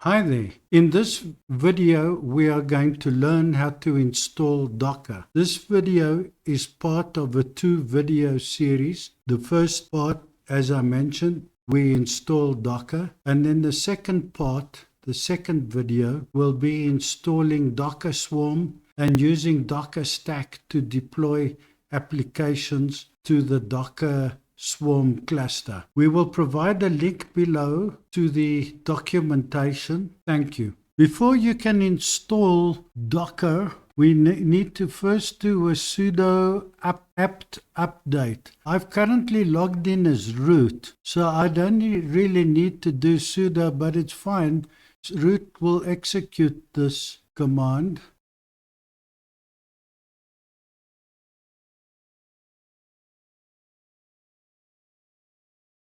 Hi there. In this video, we are going to learn how to install Docker. This video is part of a 2-video series. The first part, as I mentioned, we install Docker. And then the second part, the second video, will be installing Docker Swarm and using Docker Stack to deploy applications to the Docker Swarm cluster. We will provide a link below to the documentation. Thank you. Before you can install Docker, we need to first do a sudo apt update. I've currently logged in as root, so I don't really need to do sudo, but it's fine. Root will execute this command.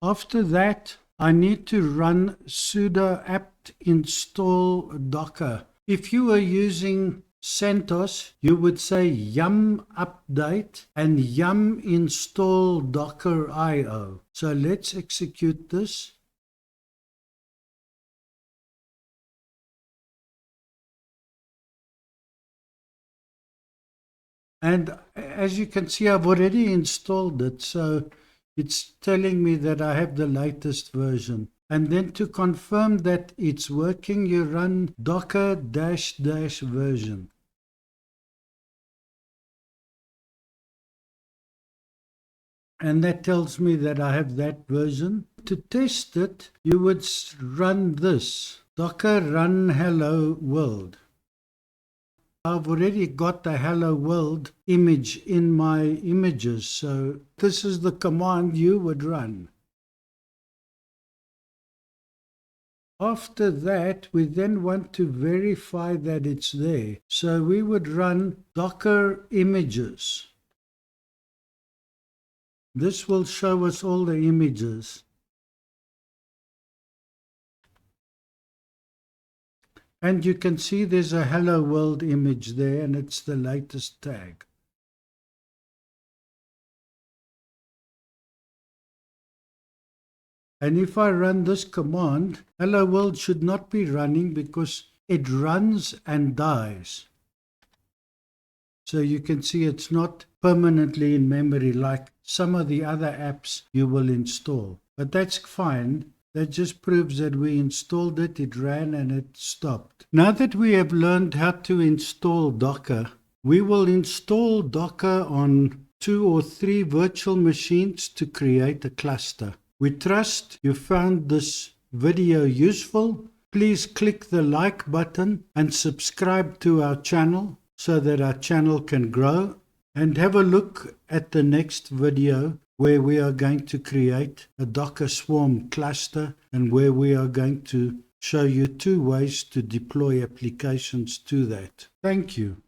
After that, I need to run sudo apt install docker. If you are using CentOS, you would say yum update and yum install docker io. So let's execute this. And as you can see, I've already installed it, so it's telling me that I have the latest version. And then to confirm that it's working, you run docker -- version. And that tells me that I have that version. To test it, you would run this, docker run hello world. I've already got the hello world image in my images, so this is the command you would run. After that, we then want to verify that it's there. So we would run docker images. This will show us all the images. And you can see there's a hello world image there, and it's the latest tag. And if I run this command, hello world should not be running because it runs and dies. So you can see it's not permanently in memory like some of the other apps you will install. But that's fine. That just proves that we installed it, it ran, and it stopped. Now that we have learned how to install Docker, we will install Docker on 2 or 3 virtual machines to create a cluster. We trust you found this video useful. Please click the like button and subscribe to our channel so that our channel can grow. And have a look at the next video where we are going to create a Docker Swarm cluster and where we are going to show you 2 ways to deploy applications to that. Thank you.